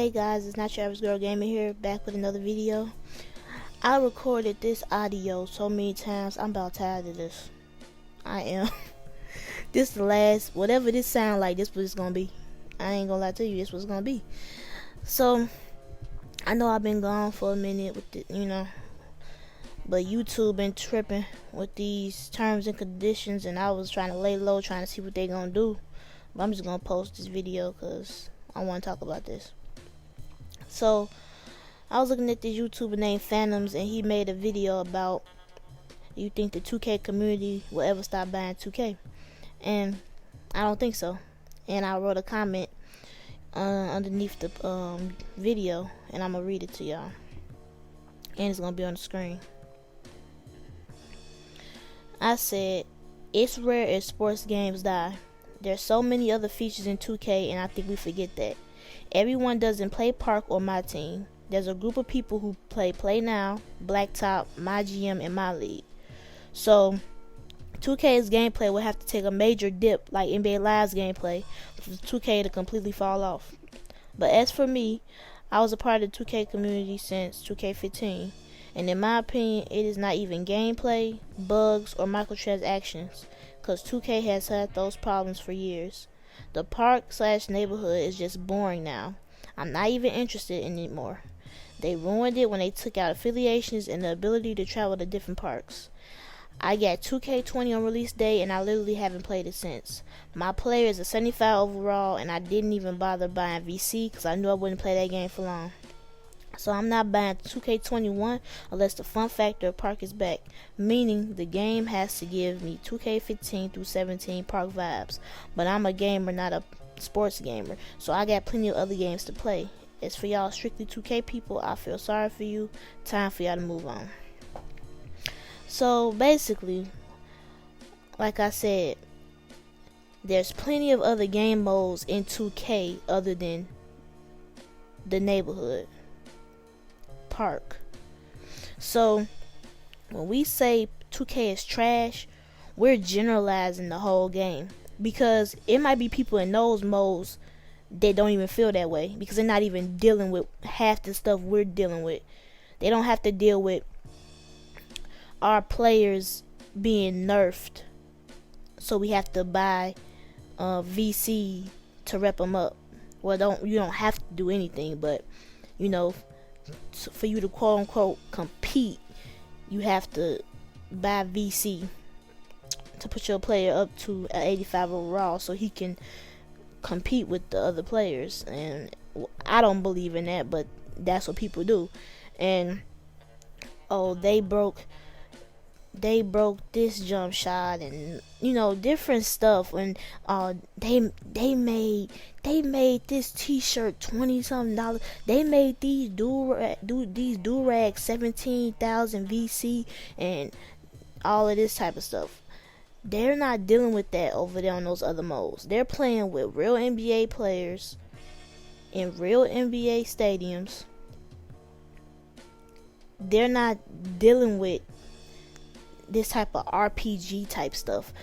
Hey guys, it's not your average girl gamer here, back with another video. I recorded this audio so many times, I'm about tired of this. I am. This the last, whatever this sound like, this what it's gonna be. I ain't gonna lie to you, this what it's gonna be. So, I know I've been gone for a minute with the, but YouTube been tripping with these terms and conditions, and I was trying to lay low, trying to see what they gonna do. But I'm just gonna post this video because I want to talk about this. So I was looking at this YouTuber named Phantoms, and he made a video about, you think the 2K community will ever stop buying 2K? And I don't think so. And I wrote a comment underneath the video, and I'm gonna read it to y'all, and it's gonna be on the screen. I said, it's rare if sports games die. There's so many other features in 2K, and I think we forget that. Everyone doesn't play Park or My Team. There's a group of people who play Now, Blacktop, My GM, and My League. So 2K's gameplay will have to take a major dip like NBA Live's gameplay for 2K to completely fall off. But as for me, I was a part of the 2K community since 2K15, and in my opinion, it is not even gameplay, bugs, or microtransactions, because 2K has had those problems for years. The park/neighborhood is just boring now. I'm not even interested in it anymore. They ruined it when they took out affiliations and the ability to travel to different parks. I got 2K20 on release day, and I literally haven't played it since. My player is a 75 overall, and I didn't even bother buying VC because I knew I wouldn't play that game for long. So I'm not buying 2K21 unless the fun factor of Park is back, meaning the game has to give me 2K15 through 17 Park vibes. But I'm a gamer, not a sports gamer, so I got plenty of other games to play. As for y'all strictly 2K people, I feel sorry for you. Time for y'all to move on. So basically, like I said, there's plenty of other game modes in 2K other than the neighborhood park. So when we say 2K is trash, we're generalizing the whole game, because it might be people in those modes that don't even feel that way because they're not even dealing with half the stuff we're dealing with. They don't have to deal with our players being nerfed, so we have to buy VC to rep them up. Well, you don't have to do anything, but for you to quote unquote compete, you have to buy VC to put your player up to 85 overall so he can compete with the other players. And I don't believe in that, but that's what people do. And they broke this jump shot, and different stuff. And they made this t-shirt $20-something. They made these do-rags 17,000 VC and all of this type of stuff. They're not dealing with that over there on those other modes. They're playing with real NBA players in real NBA stadiums. They're not dealing with this type of RPG type stuff.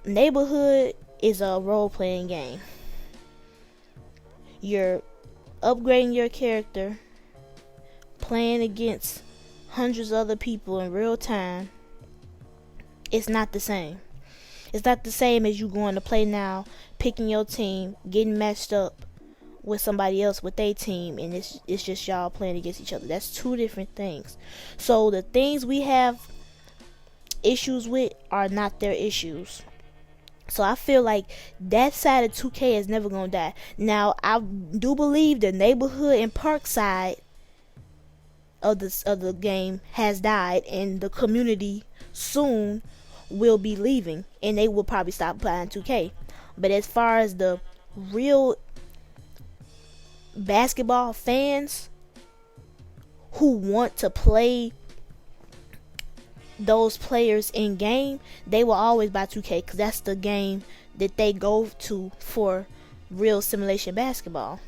Neighborhood is a role-playing game. You're upgrading your character, playing against hundreds of other people in real time. It's not the same. It's not the same as you going to play now, picking your team, getting matched up with somebody else with their team, and it's just y'all playing against each other. That's two different things. So the things we have issues with are not their issues. So I feel like that side of 2K is never gonna die. Now I do believe the neighborhood and park side of the game has died, and the community soon will be leaving, and they will probably stop playing 2K. But as far as the real basketball fans who want to play those players in game, they will always buy 2K because that's the game that they go to for real simulation basketball.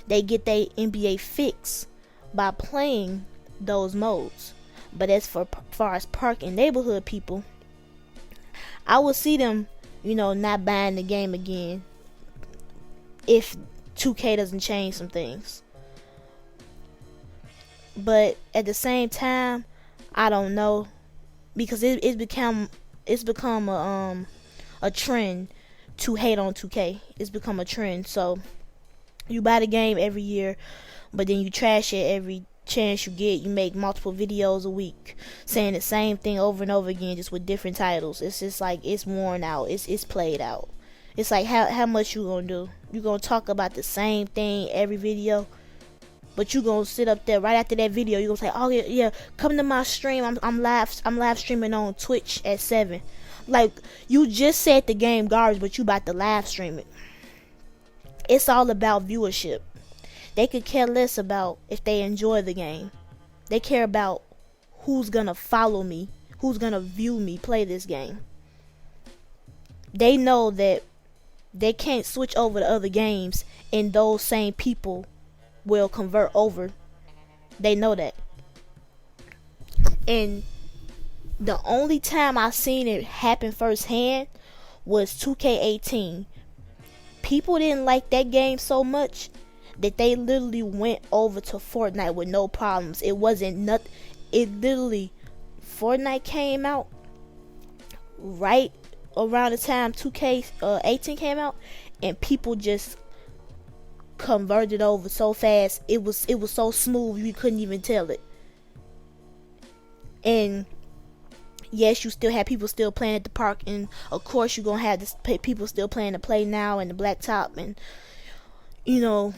They get their NBA fix by playing those modes. But as far as park and neighborhood people, I will see them, not buying the game again if 2K doesn't change some things. But at the same time, I don't know, because it's become a trend to hate on 2K. It's become a trend. So you buy the game every year, but then you trash it every chance you get. You make multiple videos a week saying the same thing over and over again, just with different titles. It's just like, it's worn out. It's played out. It's like, how much you gonna do? You gonna talk about the same thing every video, but you gonna sit up there right after that video, you gonna say, oh yeah, come to my stream. I'm live streaming on Twitch at 7. Like, you just said the game garbage, but you about to live stream it. It's all about viewership. They could care less about if they enjoy the game. They care about who's gonna follow me, who's gonna view me play this game. They know that they can't switch over to other games and those same people will convert over. They know that. And the only time I seen it happen firsthand was 2K18. People didn't like that game so much that they literally went over to Fortnite with no problems. It wasn't nothing. It literally, Fortnite came out right around the time 2K18 came out, and people just converted over so fast. It was so smooth, you couldn't even tell it. And yes, you still have people still playing at the park, and of course you're gonna have this people still playing the Play Now and the Blacktop, and you know,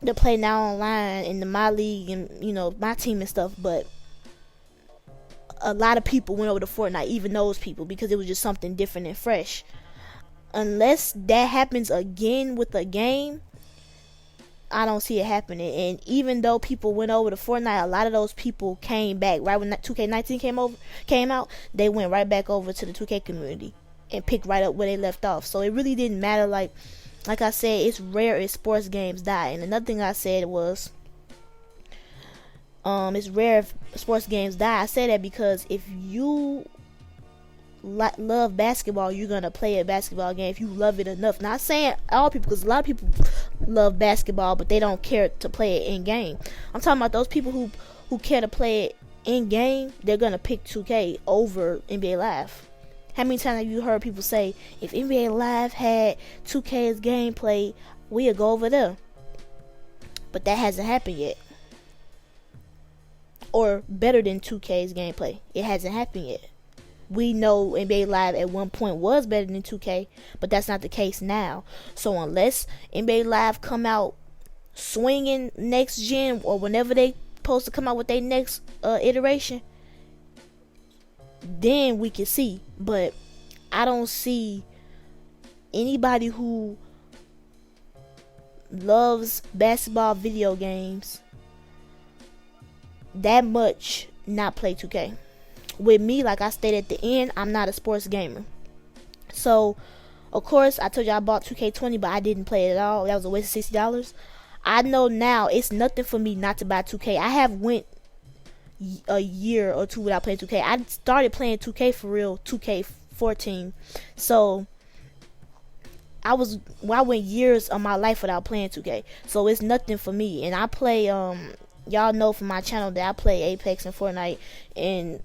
the Play Now online and the My League and, you know, my team and stuff. But a lot of people went over to Fortnite, even those people, because it was just something different and fresh. Unless that happens again with a game, I don't see it happening. And even though people went over to Fortnite, a lot of those people came back right when 2K19 came out. They went right back over to the 2K community and picked right up where they left off. So it really didn't matter. Like I said, it's rare if sports games die. And another thing I said was, it's rare if sports games die. I say that because if you love basketball, you're gonna play a basketball game if you love it enough. Not saying all people, because a lot of people love basketball but they don't care to play it in game. I'm talking about those people who care to play it in game. They're gonna pick 2K over NBA Live. How many times have you heard people say, if NBA Live had 2K's gameplay, we'll go over there? But that hasn't happened yet. Or better than 2K's gameplay. It hasn't happened yet. We know NBA Live at one point was better than 2K, but that's not the case now. So unless NBA Live come out swinging next gen, or whenever they supposed to come out with their next iteration, then we can see. But I don't see anybody who loves basketball video games that much not play 2K. With me, like I stated at the end, I'm not a sports gamer. So, of course, I told you I bought 2K20, but I didn't play it at all. That was a waste of $60. I know now it's nothing for me not to buy 2K. I have went a year or two without playing 2K. I started playing 2K for real, 2K14. So, I went years of my life without playing 2K. So, it's nothing for me. And I play, y'all know from my channel that I play Apex and Fortnite, and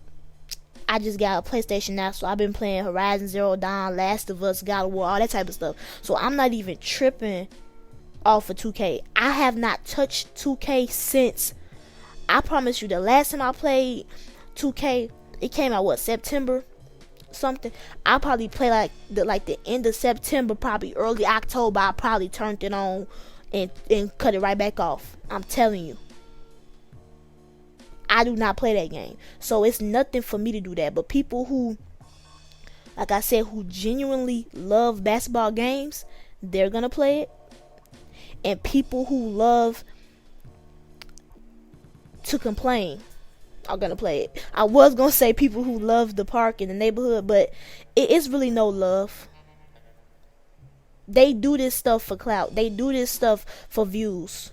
I just got a PlayStation now, so I've been playing Horizon Zero Dawn, Last of Us, God of War, all that type of stuff. So I'm not even tripping off of 2K. I have not touched 2K since, I promise you, the last time I played 2K, it came out, September something. I probably played like the end of September, probably early October. I probably turned it on and cut it right back off. I'm telling you, I do not play that game. So it's nothing for me to do that. But people who, like I said, who genuinely love basketball games, they're going to play it. And people who love to complain are going to play it. I was going to say people who love the park in the neighborhood, but it's really no love. They do this stuff for clout. They do this stuff for views.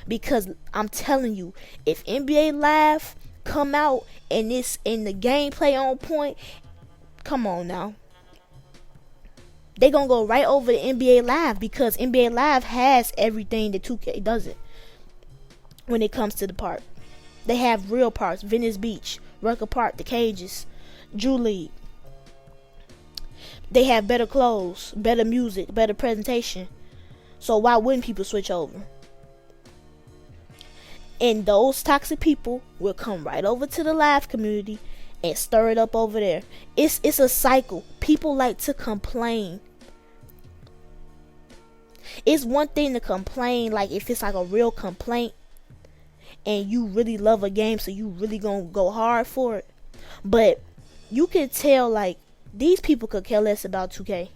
Because I'm telling you, if NBA Live come out and it's in the gameplay on point, come on now. they gonna go right over to NBA Live because NBA Live has everything that 2K doesn't when it comes to the park. They have real parks, Venice Beach, Rucker Park, the cages, Drew League. They have better clothes, better music, better presentation. So why wouldn't people switch over? And those toxic people will come right over to the live community and stir it up over there. It's a cycle. People like to complain. It's one thing to complain, like if it's like a real complaint and you really love a game, so you really gonna go hard for it. But you can tell, like, these people could care less about 2K.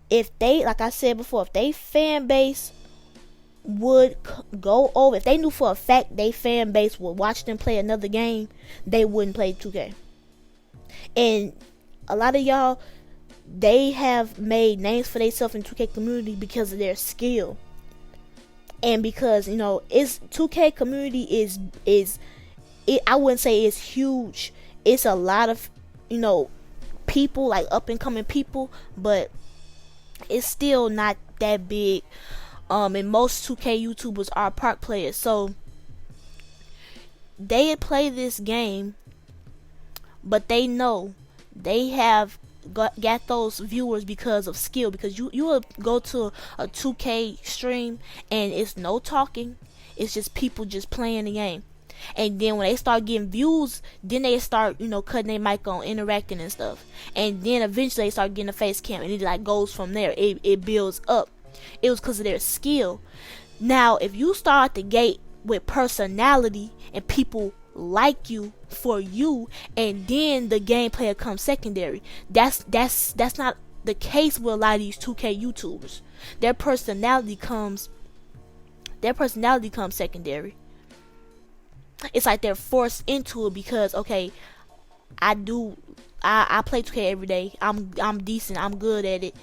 If they, like I said before, if they fan base would go over, if they knew for a fact they fan base would watch them play another game, they wouldn't play 2K. And a lot of y'all, they have made names for themselves in 2K community because of their skill. And because, you know, it's 2K community is I wouldn't say it's huge. It's a lot of, you know, people, like up and coming people, but it's still not that big. And most 2K YouTubers are park players, so they play this game, but they know they have got those viewers because of skill. Because you will go to a 2K stream and it's no talking, it's just people just playing the game. And then when they start getting views, then they start, you know, cutting their mic on, interacting and stuff. And then eventually they start getting a face cam, and it like goes from there. It builds up. It was because of their skill. Now, if you start the gate with personality and people like you for you, and then the gameplay comes secondary, that's not the case with a lot of these 2K YouTubers. Their personality comes secondary. It's like they're forced into it because, okay, I play 2K every day. I'm decent. I'm good at it.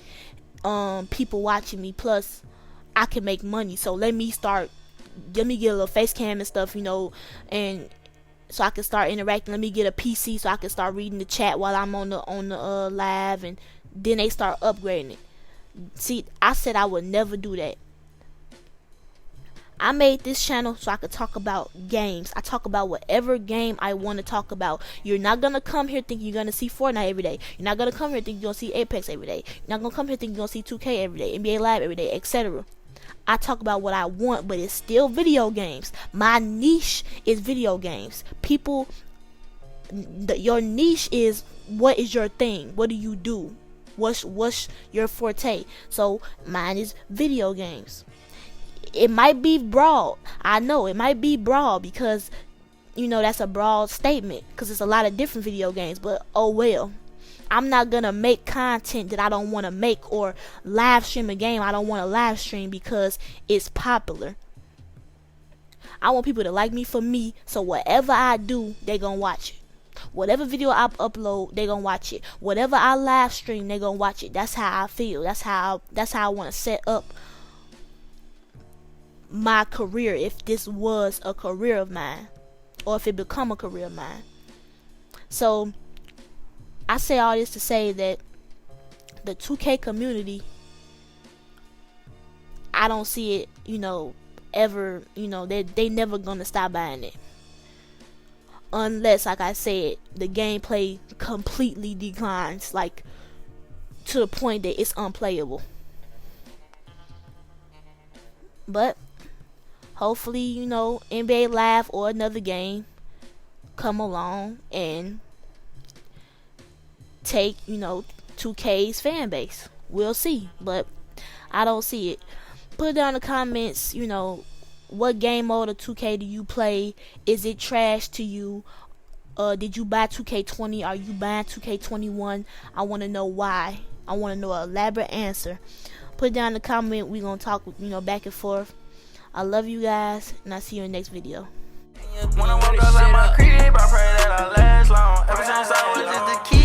People watching me, plus I can make money. So let me get a little face cam and stuff, you know, and so I can start interacting. Let me get a PC so I can start reading the chat while I'm on the live, and then they start upgrading it. See, I said I would never do that. I made this channel so I could talk about games. I talk about whatever game I want to talk about. You're not going to come here thinking you're going to see Fortnite every day. You're not going to come here thinking you're going to see Apex every day. You're not going to come here thinking you're going to see 2K every day, NBA Live every day, etc. I talk about what I want, but it's still video games. My niche is video games. People, your niche is, what is your thing? What do you do? What's your forte? So mine is video games. It might be broad. I know it might be broad because, you know, that's a broad statement because it's a lot of different video games, but oh well. I'm not gonna make content that I don't want to make, or live stream a game I don't want to live stream because it's popular. I want people to like me for me, so whatever I do, they gonna watch it. Whatever video I upload, they gonna watch it. Whatever I live stream, they gonna watch it. That's how I feel. That's how I want to set up my career, if this was a career of mine, or if it become a career of mine. So I say all this to say that the 2K community, I don't see it, you know, ever, you know, they never gonna stop buying it, unless, like I said, the gameplay completely declines, like to the point that it's unplayable. But hopefully, you know, NBA Live or another game come along and take, you know, 2K's fan base. We'll see, but I don't see it. Put down in the comments, you know, what game mode of 2K do you play? Is it trash to you? Did you buy 2K20? Are you buying 2K21? I want to know why. I want to know an elaborate answer. Put down in the comment. We're going to talk, you know, back and forth. I love you guys, and I'll see you in the next video. When I woke up, I pray that I last long. Ever since I was just a kid.